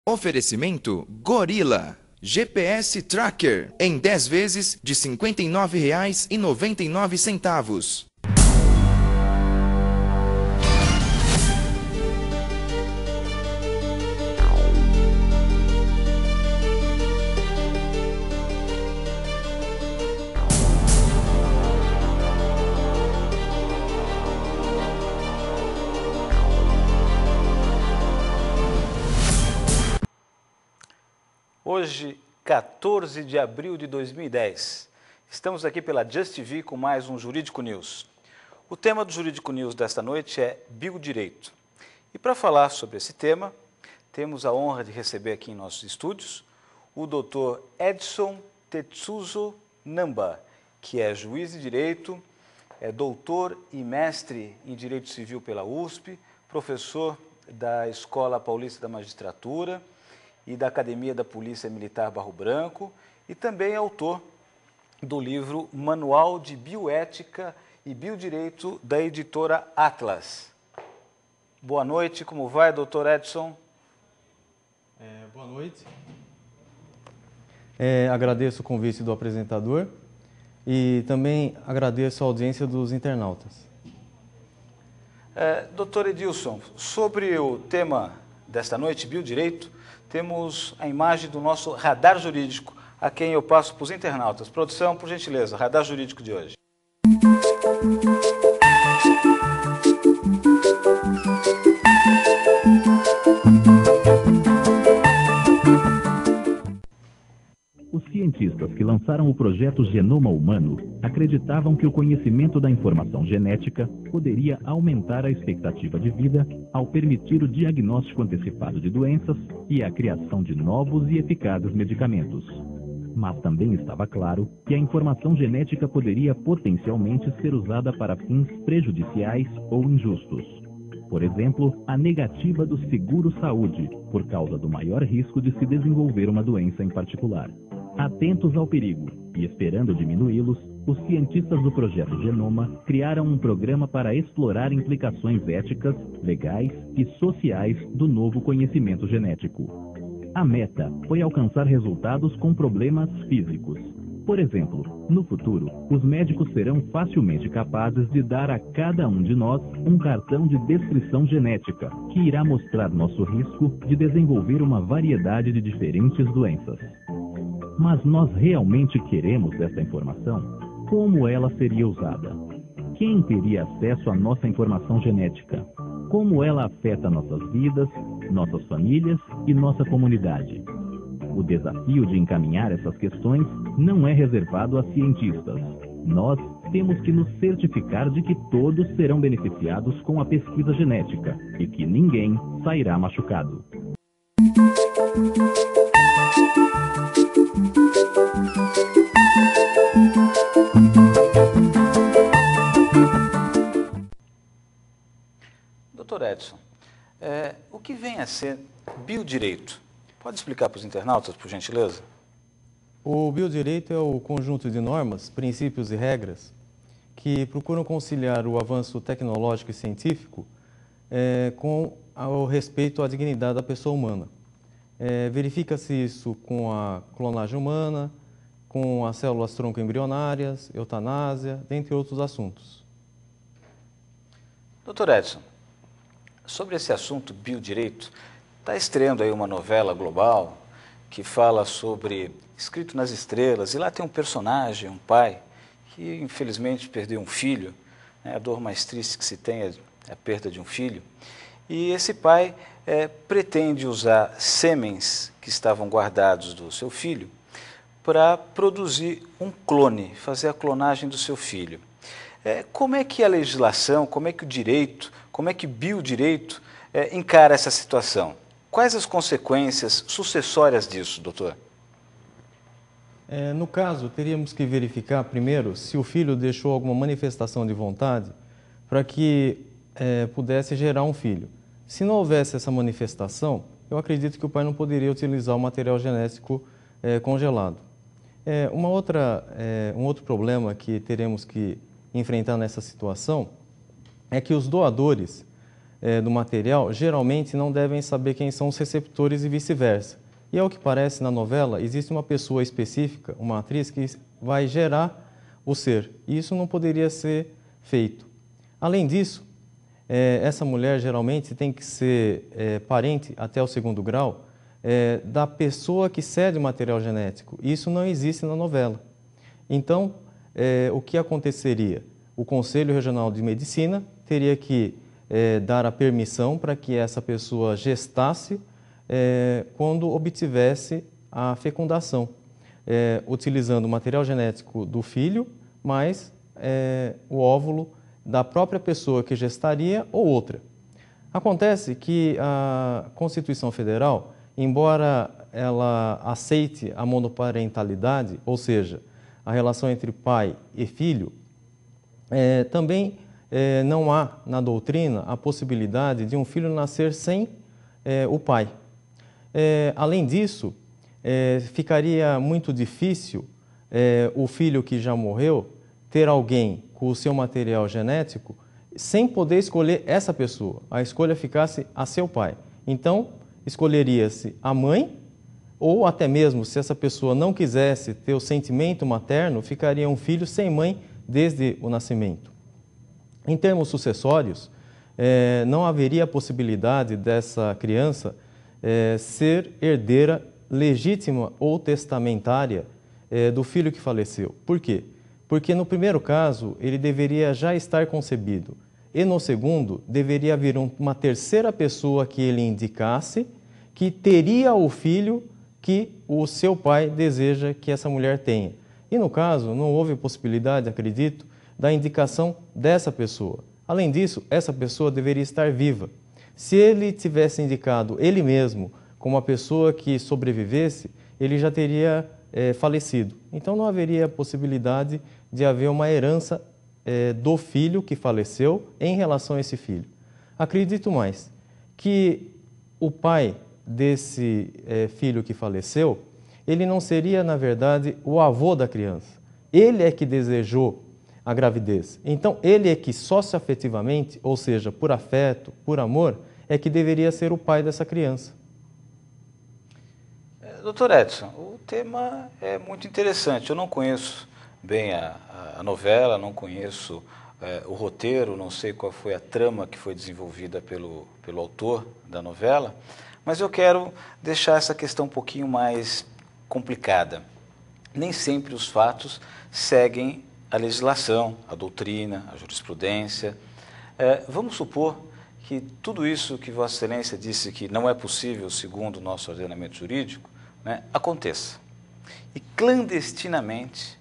Oferecimento Gorilla. GPS Tracker em 10 vezes de R$ 59,99. Hoje, 14 de abril de 2010, estamos aqui pela Just TV com mais um Jurídico News. O tema do Jurídico News desta noite é Biodireito. E para falar sobre esse tema, temos a honra de receber aqui em nossos estúdios o Dr. Edson Tetsuzo Namba, que é juiz de direito, é doutor e mestre em Direito Civil pela USP, professor da Escola Paulista da Magistratura e da Academia da Polícia Militar Barro Branco, e também é autor do livro Manual de Bioética e Biodireito, da editora Atlas. Boa noite, como vai, doutor Edson? Boa noite. Agradeço o convite do apresentador e também agradeço a audiência dos internautas. Doutor Edilson, sobre o tema desta noite, biodireito, temos a imagem do nosso radar jurídico, a quem eu passo para os internautas. Produção, por gentileza, radar jurídico de hoje. Os cientistas que lançaram o projeto Genoma Humano acreditavam que o conhecimento da informação genética poderia aumentar a expectativa de vida ao permitir o diagnóstico antecipado de doenças e a criação de novos e eficazes medicamentos. Mas também estava claro que a informação genética poderia potencialmente ser usada para fins prejudiciais ou injustos. Por exemplo, a negativa do seguro-saúde, por causa do maior risco de se desenvolver uma doença em particular. Atentos ao perigo e esperando diminuí-los, os cientistas do projeto Genoma criaram um programa para explorar implicações éticas, legais e sociais do novo conhecimento genético. A meta foi alcançar resultados com problemas físicos. Por exemplo, no futuro, os médicos serão facilmente capazes de dar a cada um de nós um cartão de descrição genética, que irá mostrar nosso risco de desenvolver uma variedade de diferentes doenças. Mas nós realmente queremos essa informação? Como ela seria usada? Quem teria acesso à nossa informação genética? Como ela afeta nossas vidas, nossas famílias e nossa comunidade? O desafio de encaminhar essas questões não é reservado a cientistas. Nós temos que nos certificar de que todos serão beneficiados com a pesquisa genética e que ninguém sairá machucado. Doutor Edson, o que vem a ser biodireito? Pode explicar para os internautas, por gentileza? O biodireito é o conjunto de normas, princípios e regras que procuram conciliar o avanço tecnológico e científico com o respeito à dignidade da pessoa humana. Verifica-se isso com a clonagem humana, com as células tronco embrionárias, eutanásia, dentre outros assuntos. Doutor Edson, sobre esse assunto biodireito, está estreando aí uma novela global que fala sobre Escrito nas Estrelas, e lá tem um personagem, um pai, que infelizmente perdeu um filho, né? A dor mais triste que se tem é a perda de um filho, e esse pai pretende usar sêmens que estavam guardados do seu filho para produzir um clone, fazer a clonagem do seu filho. Como é que a legislação, como é que o direito, como é que o biodireito encara essa situação? Quais as consequências sucessórias disso, doutor? No caso, teríamos que verificar primeiro se o filho deixou alguma manifestação de vontade para que pudesse gerar um filho. Se não houvesse essa manifestação, eu acredito que o pai não poderia utilizar o material genético congelado. Um outro problema que teremos que enfrentar nessa situação é que os doadores do material, geralmente não devem saber quem são os receptores e vice-versa. E ao que parece na novela, existe uma pessoa específica, uma atriz, que vai gerar o ser. E isso não poderia ser feito. Além disso, essa mulher geralmente tem que ser parente até o 2º grau da pessoa que cede o material genético. Isso não existe na novela. Então, o que aconteceria? O Conselho Regional de Medicina teria que dar a permissão para que essa pessoa gestasse quando obtivesse a fecundação, utilizando o material genético do filho, mais o óvulo da própria pessoa que gestaria ou outra. Acontece que a Constituição Federal, embora ela aceite a monoparentalidade, ou seja, a relação entre pai e filho, também não há na doutrina a possibilidade de um filho nascer sem o pai. Além disso, ficaria muito difícil o filho que já morreu ter alguém com o seu material genético sem poder escolher essa pessoa. A escolha ficasse a seu pai. Então, escolheria-se a mãe, ou até mesmo, se essa pessoa não quisesse ter o sentimento materno, ficaria um filho sem mãe desde o nascimento. Em termos sucessórios, não haveria possibilidade dessa criança ser herdeira legítima ou testamentária do filho que faleceu. Por quê? Porque no primeiro caso, ele deveria já estar concebido. E no segundo, deveria haver uma terceira pessoa que ele indicasse que teria o filho que o seu pai deseja que essa mulher tenha. E no caso, não houve possibilidade, acredito, da indicação dessa pessoa. Além disso, essa pessoa deveria estar viva. Se ele tivesse indicado ele mesmo como a pessoa que sobrevivesse, ele já teria falecido. Então não haveria possibilidade de haver uma herança do filho que faleceu em relação a esse filho. Acredito mais que o pai desse filho que faleceu, ele não seria, na verdade, o avô da criança. Ele é que desejou a gravidez. Então, ele é que socioafetivamente, ou seja, por afeto, por amor, é que deveria ser o pai dessa criança. Doutor Edson, o tema é muito interessante. Eu não conheço bem a novela, não conheço o roteiro, não sei qual foi a trama que foi desenvolvida pelo autor da novela, mas eu quero deixar essa questão um pouquinho mais complicada. Nem sempre os fatos seguem a legislação, a doutrina, a jurisprudência. Vamos supor que tudo isso que Vossa Excelência disse que não é possível segundo o nosso ordenamento jurídico, aconteça. E clandestinamente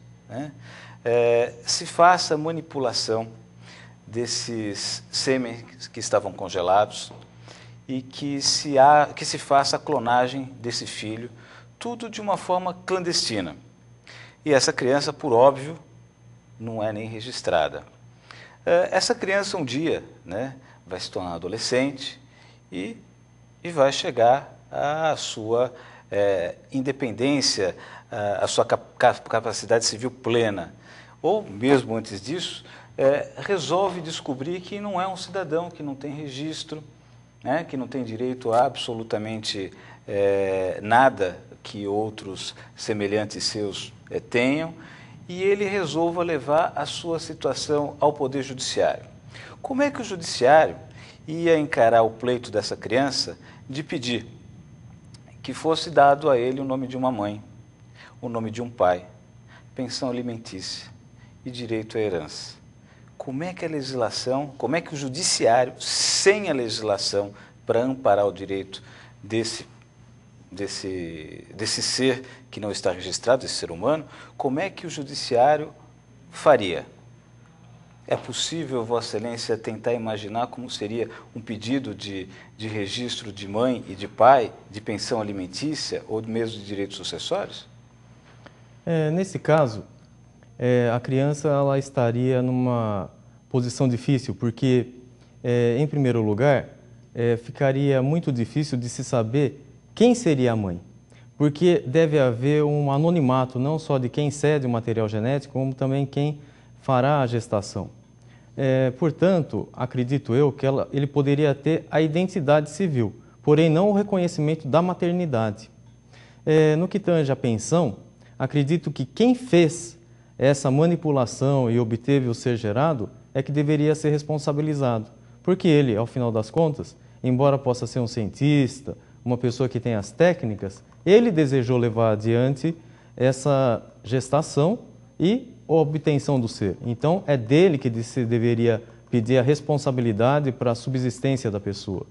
se faça manipulação desses sêmenes que estavam congelados e que se faça a clonagem desse filho, tudo de uma forma clandestina. E essa criança, por óbvio, não é nem registrada. Essa criança um dia vai se tornar adolescente e vai chegar à sua independência, à sua capacidade civil plena. Ou, mesmo antes disso, resolve descobrir que não é um cidadão, que não tem registro, que não tem direito a absolutamente nada que outros semelhantes seus tenham, e ele resolva levar a sua situação ao Poder Judiciário. Como é que o Judiciário ia encarar o pleito dessa criança de pedir que fosse dado a ele o nome de uma mãe, o nome de um pai, pensão alimentícia e direito à herança? Como é que a legislação, como é que o Judiciário, sem a legislação para amparar o direito desse ser que não está registrado, esse ser humano, como é que o Judiciário faria? É possível, Vossa Excelência, tentar imaginar como seria um pedido de registro de mãe e de pai, de pensão alimentícia ou mesmo de direitos sucessórios? Nesse caso, a criança ela estaria numa posição difícil, porque, em primeiro lugar, ficaria muito difícil de se saber quem seria a mãe, porque deve haver um anonimato não só de quem cede o material genético, como também quem fará a gestação. Portanto, acredito eu que ele poderia ter a identidade civil, porém não o reconhecimento da maternidade. No que tange à pensão, acredito que quem fez essa manipulação e obteve o ser gerado é que deveria ser responsabilizado, porque ele, ao final das contas, embora possa ser um cientista, uma pessoa que tem as técnicas, ele desejou levar adiante essa gestação e a obtenção do ser. Então, é dele que se deveria pedir a responsabilidade para a subsistência da pessoa.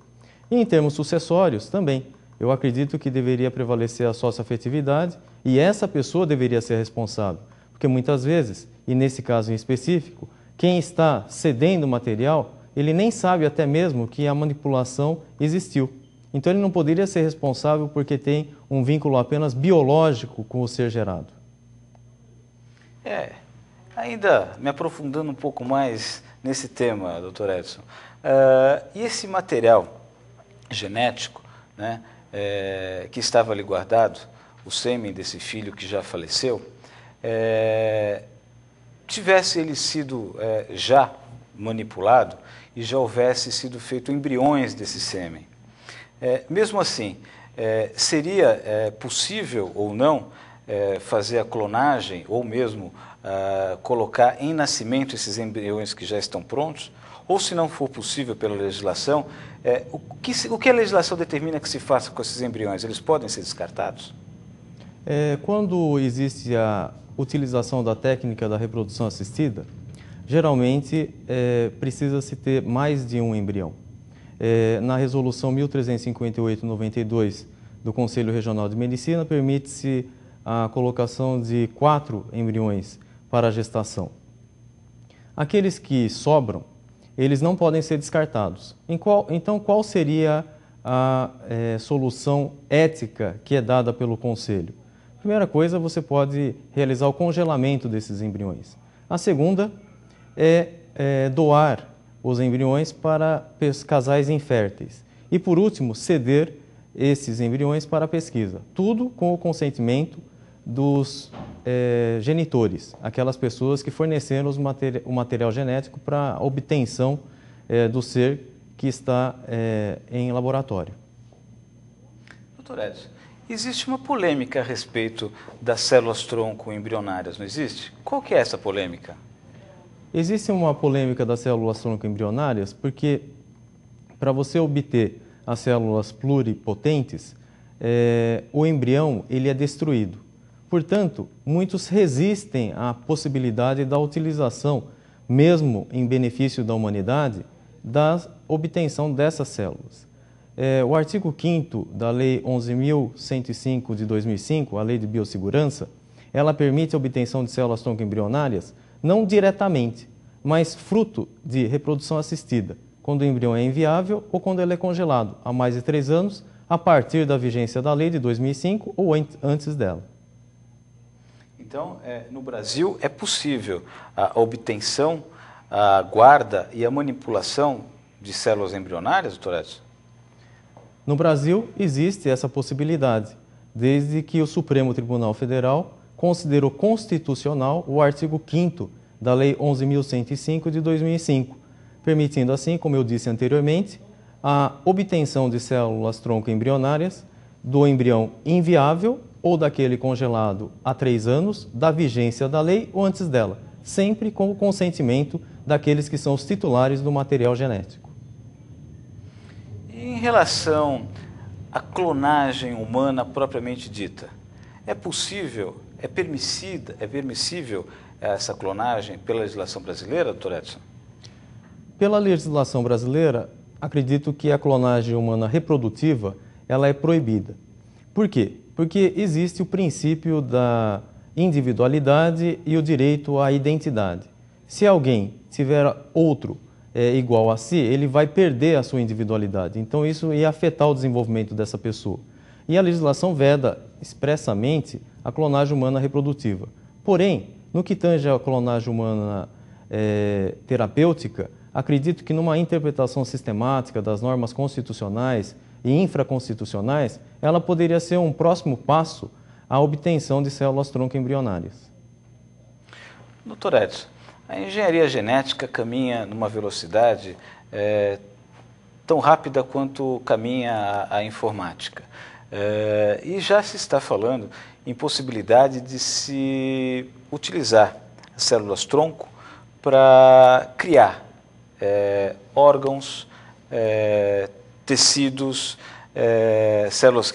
E em termos sucessórios, também, eu acredito que deveria prevalecer a socioafetividade e essa pessoa deveria ser responsável. Porque muitas vezes, e nesse caso em específico, quem está cedendo o material, ele nem sabe até mesmo que a manipulação existiu. Então ele não poderia ser responsável porque tem um vínculo apenas biológico com o ser gerado. Ainda me aprofundando um pouco mais nesse tema, Dr. Edson, e esse material genético, né, que estava ali guardado, o sêmen desse filho que já faleceu, tivesse ele sido já manipulado e já houvesse sido feito embriões desse sêmen. Mesmo assim, seria possível ou não fazer a clonagem ou mesmo colocar em nascimento esses embriões que já estão prontos? Ou se não for possível pela legislação, o que a legislação determina que se faça com esses embriões? Eles podem ser descartados? Quando existe a utilização da técnica da reprodução assistida, geralmente precisa-se ter mais de um embrião. Na resolução 1358/92 do Conselho Regional de Medicina, permite-se a colocação de 4 embriões para a gestação. Aqueles que sobram, eles não podem ser descartados. Então, qual seria a solução ética que é dada pelo Conselho? Primeira coisa, você pode realizar o congelamento desses embriões. A segunda é doar os embriões para casais inférteis. E, por último, ceder esses embriões para a pesquisa. Tudo com o consentimento dos genitores, aquelas pessoas que forneceram o material genético para a obtenção do ser que está em laboratório. Dr. Edson, existe uma polêmica a respeito das células-tronco embrionárias, não existe? Qual que é essa polêmica? Existe uma polêmica das células-tronco embrionárias porque, para você obter as células pluripotentes, o embrião ele é destruído. Portanto, muitos resistem à possibilidade da utilização, mesmo em benefício da humanidade, da obtenção dessas células. O artigo 5º da Lei 11.105 de 2005, a Lei de Biossegurança, ela permite a obtenção de células-tronco embrionárias não diretamente, mas fruto de reprodução assistida, quando o embrião é inviável ou quando ele é congelado há mais de 3 anos, a partir da vigência da lei de 2005 ou antes dela. Então, no Brasil é possível a obtenção, a guarda e a manipulação de células embrionárias, doutor Edson? No Brasil existe essa possibilidade, desde que o Supremo Tribunal Federal considerou constitucional o artigo 5º da Lei 11.105 de 2005, permitindo assim, como eu disse anteriormente, a obtenção de células-tronco embrionárias do embrião inviável ou daquele congelado há 3 anos, da vigência da lei ou antes dela, sempre com o consentimento daqueles que são os titulares do material genético. Em relação à clonagem humana propriamente dita, é possível, é permissível essa clonagem pela legislação brasileira, doutor Edson? Pela legislação brasileira, acredito que a clonagem humana reprodutiva ela é proibida. Por quê? Porque existe o princípio da individualidade e o direito à identidade. Se alguém tiver outro igual a si, ele vai perder a sua individualidade. Então isso ia afetar o desenvolvimento dessa pessoa. E a legislação veda expressamente a clonagem humana reprodutiva. Porém, no que tange à clonagem humana terapêutica, acredito que numa interpretação sistemática das normas constitucionais e infraconstitucionais, ela poderia ser um próximo passo à obtenção de células-tronco embrionárias. Doutor Edson, A engenharia genética caminha numa velocidade tão rápida quanto caminha a informática. E já se está falando em possibilidade de se utilizar as células-tronco para criar órgãos, tecidos, células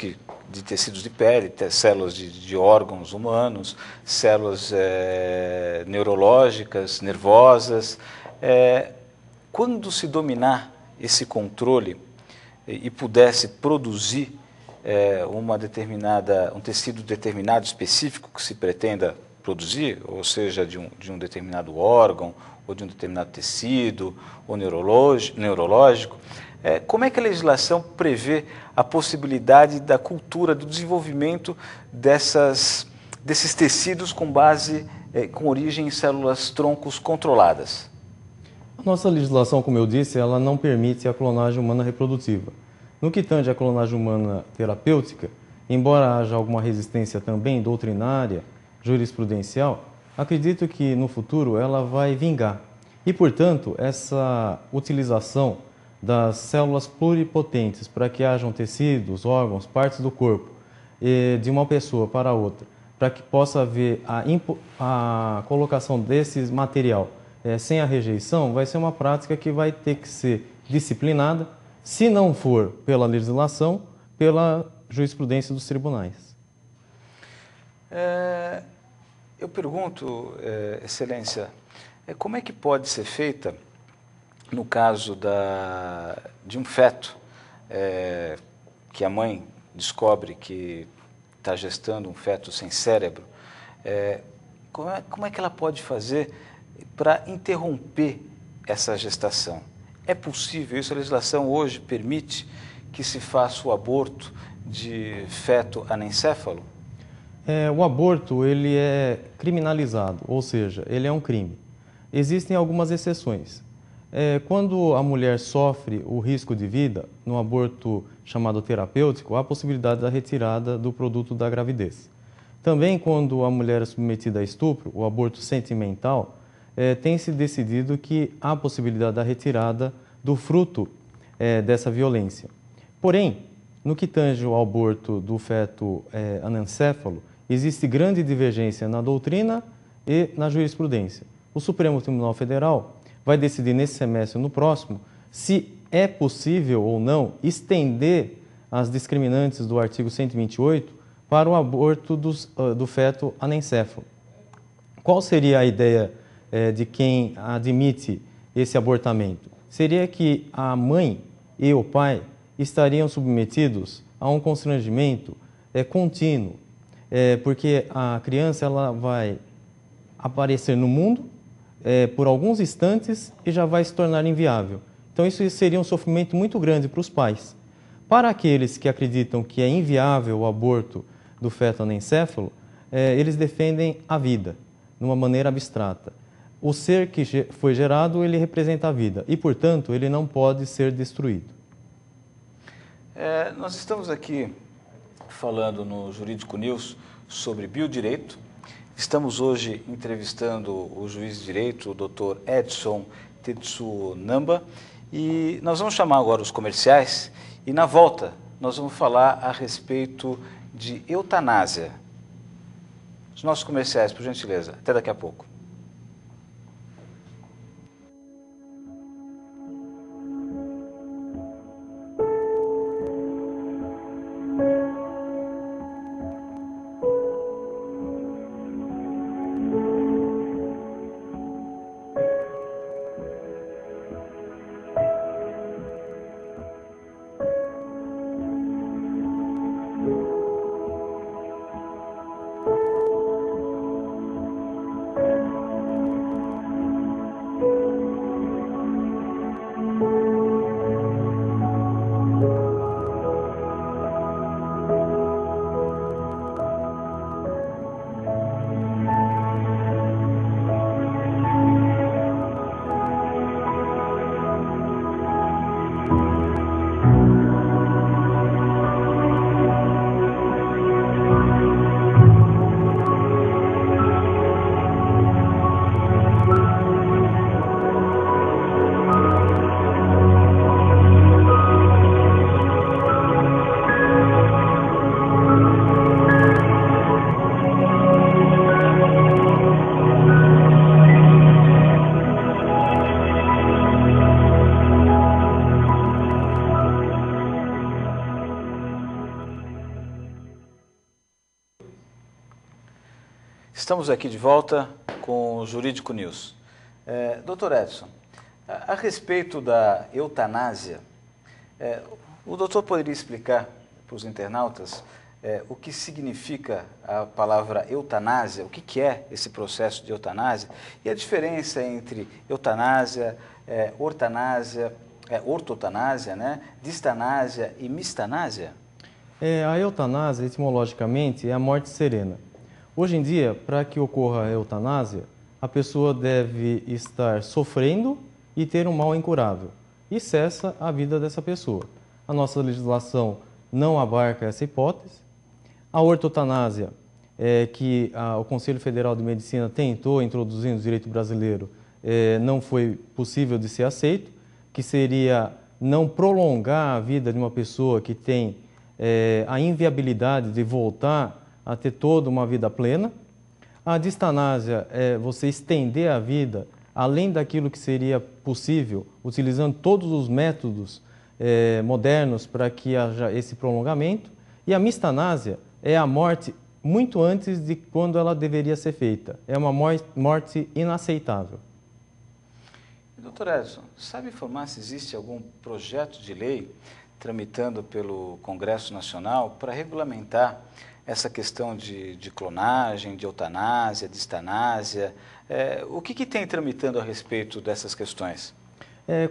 de tecidos de pele, células de órgãos humanos, células neurológicas, nervosas. Quando se dominar esse controle e pudesse produzir um tecido determinado específico que se pretenda produzir, ou seja, de um determinado órgão, ou de um determinado tecido, ou neurológico, como é que a legislação prevê a possibilidade da cultura, do desenvolvimento desses tecidos com origem em células-troncos controladas? A nossa legislação, como eu disse, ela não permite a clonagem humana reprodutiva. No que tange à clonagem humana terapêutica, embora haja alguma resistência também doutrinária, jurisprudencial, acredito que no futuro ela vai vingar. E, portanto, essa utilização das células pluripotentes para que hajam tecidos, órgãos, partes do corpo de uma pessoa para outra, para que possa haver a colocação desse material sem a rejeição, vai ser uma prática que vai ter que ser disciplinada, se não for pela legislação, pela jurisprudência dos tribunais. Eu pergunto, Excelência, como é que pode ser feita, no caso de um feto, que a mãe descobre que está gestando um feto sem cérebro, como é que ela pode fazer para interromper essa gestação? É possível isso? A legislação hoje permite que se faça o aborto de feto anencéfalo? O aborto ele é criminalizado, ou seja, ele é um crime. Existem algumas exceções. Quando a mulher sofre o risco de vida, no aborto chamado terapêutico, há a possibilidade da retirada do produto da gravidez. Também quando a mulher é submetida a estupro, o aborto sentimental, tem-se decidido que há a possibilidade da retirada do fruto dessa violência. Porém, no que tange ao aborto do feto anencéfalo, existe grande divergência na doutrina e na jurisprudência. O Supremo Tribunal Federal vai decidir nesse semestre, no próximo, se é possível ou não estender as discriminantes do artigo 128 para o aborto do feto anencéfalo. Qual seria a ideia de quem admite esse abortamento? Seria que a mãe e o pai estariam submetidos a um constrangimento contínuo, porque a criança ela vai aparecer no mundo por alguns instantes e já vai se tornar inviável. Então isso seria um sofrimento muito grande para os pais. Para aqueles que acreditam que é inviável o aborto do feto anencéfalo, eles defendem a vida, de uma maneira abstrata. O ser que foi gerado, ele representa a vida e, portanto, ele não pode ser destruído. Nós estamos aqui falando no Jurídico News sobre biodireito. Estamos hoje entrevistando o juiz de direito, o Dr. Edson Tetsunamba, e nós vamos chamar agora os comerciais e, na volta, nós vamos falar a respeito de eutanásia. Os nossos comerciais, por gentileza. Até daqui a pouco. Estamos aqui de volta com o Jurídico News. Doutor Edson, a respeito da eutanásia, o doutor poderia explicar para os internautas o que significa a palavra eutanásia, o que é esse processo de eutanásia e a diferença entre eutanásia, ortotanásia, né, distanásia e mistanásia? A eutanásia, etimologicamente, é a morte serena. Hoje em dia, para que ocorra a eutanásia, a pessoa deve estar sofrendo e ter um mal incurável, e cessa a vida dessa pessoa. A nossa legislação não abarca essa hipótese. A ortotanásia, que o Conselho Federal de Medicina tentou introduzir no direito brasileiro, não foi possível de ser aceito, que seria não prolongar a vida de uma pessoa que tem a inviabilidade de voltar a ter toda uma vida plena. A distanásia é você estender a vida além daquilo que seria possível, utilizando todos os métodos modernos para que haja esse prolongamento. E a mistanásia é a morte muito antes de quando ela deveria ser feita. É uma morte inaceitável. Doutor Edson, sabe informar se existe algum projeto de lei tramitando pelo Congresso Nacional para regulamentar essa questão de clonagem, de eutanásia, distanásia? O que tem tramitando a respeito dessas questões?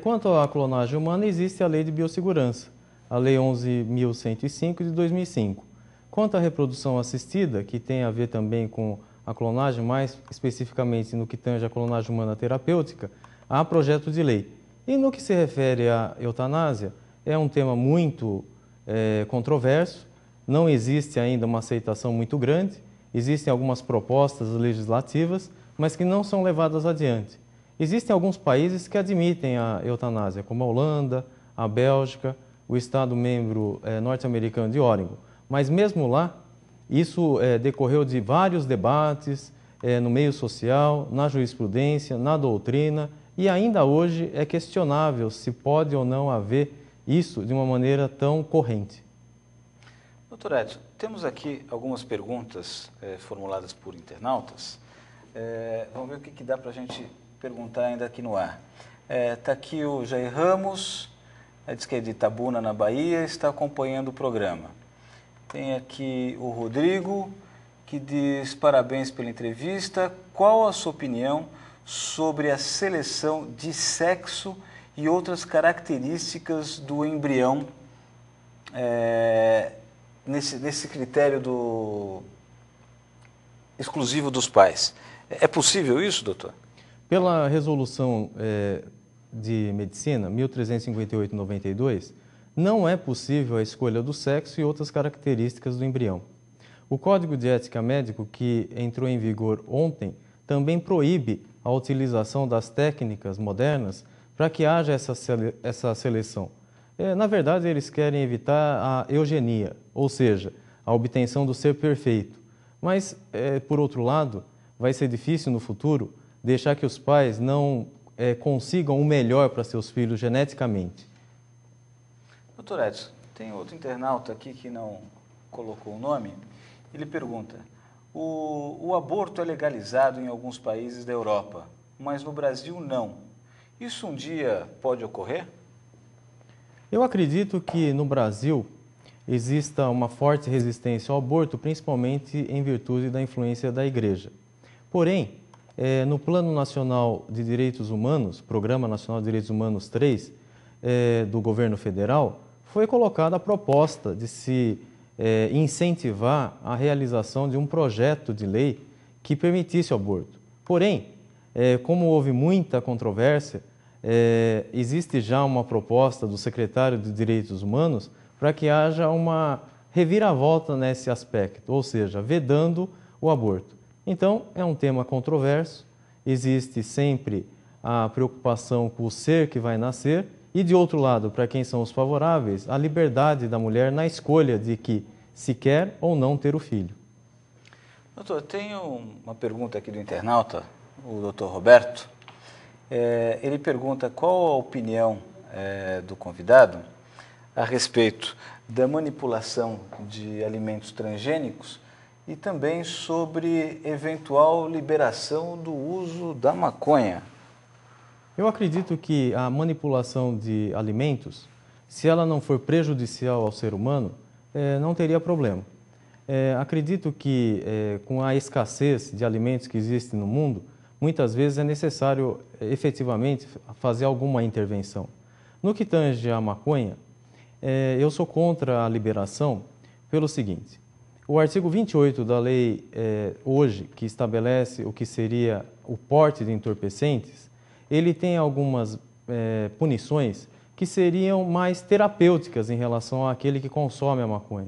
Quanto à clonagem humana, existe a Lei de Biossegurança, a Lei 11.105 de 2005. Quanto à reprodução assistida, que tem a ver também com a clonagem, mais especificamente no que tange a clonagem humana terapêutica, há projeto de lei. E no que se refere à eutanásia, é um tema muito controverso, não existe ainda uma aceitação muito grande, existem algumas propostas legislativas, mas que não são levadas adiante. Existem alguns países que admitem a eutanásia, como a Holanda, a Bélgica, o Estado-membro norte-americano de Oregon. Mas mesmo lá, isso decorreu de vários debates no meio social, na jurisprudência, na doutrina, e ainda hoje é questionável se pode ou não haver isso de uma maneira tão corrente. Doutor Edson, temos aqui algumas perguntas formuladas por internautas. Vamos ver o que dá para a gente perguntar ainda aqui no ar. Está aqui o Jair Ramos, diz que é de Itabuna, na Bahia, está acompanhando o programa. Tem aqui o Rodrigo, que diz parabéns pela entrevista. Qual a sua opinião sobre a seleção de sexo e outras características do embrião nesse critério exclusivo dos pais? É possível isso, doutor? Pela resolução de medicina 1358/92, não é possível a escolha do sexo e outras características do embrião. O Código de Ética Médico, que entrou em vigor ontem, também proíbe a utilização das técnicas modernas para que haja essa seleção. Na verdade, eles querem evitar a eugenia, ou seja, a obtenção do ser perfeito. Mas, por outro lado, vai ser difícil no futuro deixar que os pais não consigam o melhor para seus filhos geneticamente. Doutor Edson, tem outro internauta aqui que não colocou o nome. Ele pergunta: o aborto é legalizado em alguns países da Europa, mas no Brasil não. Isso um dia pode ocorrer? Eu acredito que no Brasil exista uma forte resistência ao aborto, principalmente em virtude da influência da Igreja. Porém, no Plano Nacional de Direitos Humanos, Programa Nacional de Direitos Humanos 3, do governo federal, foi colocada a proposta de se incentivar a realização de um projeto de lei que permitisse o aborto. Porém, como houve muita controvérsia, existe já uma proposta do secretário de Direitos Humanos para que haja uma reviravolta nesse aspecto, ou seja, vedando o aborto. Então, é um tema controverso, existe sempre a preocupação com o ser que vai nascer e, de outro lado, para quem são os favoráveis, a liberdade da mulher na escolha de que se quer ou não ter o filho. Doutor, tenho uma pergunta aqui do internauta, o doutor Roberto. Ele pergunta qual a opinião do convidado a respeito da manipulação de alimentos transgênicos e também sobre eventual liberação do uso da maconha. Eu acredito que a manipulação de alimentos, se ela não for prejudicial ao ser humano, não teria problema. Acredito que com a escassez de alimentos que existe no mundo, muitas vezes é necessário efetivamente fazer alguma intervenção. No que tange à maconha, eu sou contra a liberação pelo seguinte: o artigo 28 da lei hoje, que estabelece o que seria o porte de entorpecentes, ele tem algumas punições que seriam mais terapêuticas em relação àquele que consome a maconha.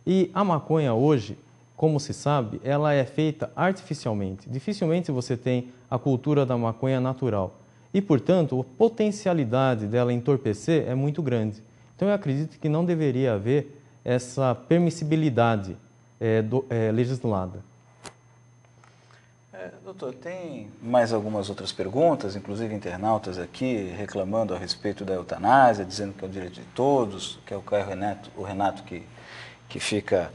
E a maconha hoje, como se sabe, ela é feita artificialmente. Dificilmente você tem a cultura da maconha natural. E, portanto, a potencialidade dela entorpecer é muito grande. Então, eu acredito que não deveria haver essa permissibilidade legislada. Doutor, tem mais algumas outras perguntas, inclusive internautas aqui reclamando a respeito da eutanásia, dizendo que é o direito de todos, que é o Renato que fica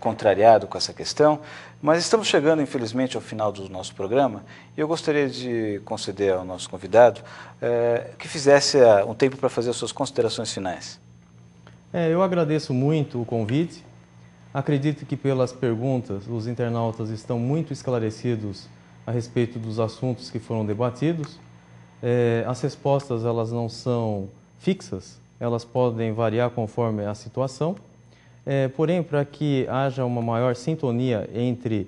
contrariado com essa questão. Mas estamos chegando, infelizmente, ao final do nosso programa e eu gostaria de conceder ao nosso convidado que fizesse um tempo para fazer as suas considerações finais. Eu agradeço muito o convite. Acredito que pelas perguntas os internautas estão muito esclarecidos a respeito dos assuntos que foram debatidos. As respostas elas não são fixas, elas podem variar conforme a situação. Porém, para que haja uma maior sintonia entre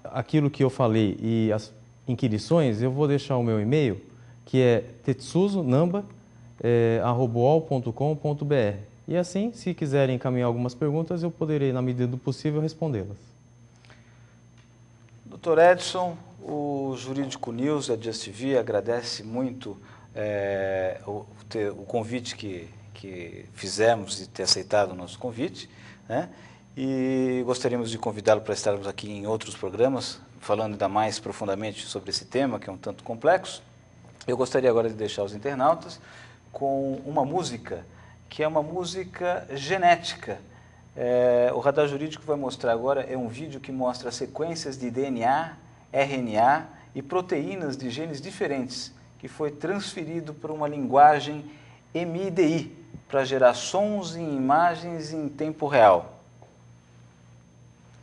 aquilo que eu falei e as inquirições, eu vou deixar o meu e-mail, que é tetsuzonamba@uol.com.br. E assim, se quiserem encaminhar algumas perguntas, eu poderei, na medida do possível, respondê-las. Dr. Edson, o Jurídico News, a Just TV, agradece muito o convite que fizemos e ter aceitado o nosso convite, né? E gostaríamos de convidá-lo para estarmos aqui em outros programas, falando ainda mais profundamente sobre esse tema, que é um tanto complexo. Eu gostaria agora de deixar os internautas com uma música, que é uma música genética. O Radar Jurídico vai mostrar agora, é um vídeo que mostra sequências de DNA, RNA e proteínas de genes diferentes, que foi transferido para uma linguagem MIDI, para gerar sons e imagens em tempo real.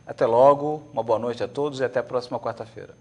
Até logo, uma boa noite a todos e até a próxima quarta-feira.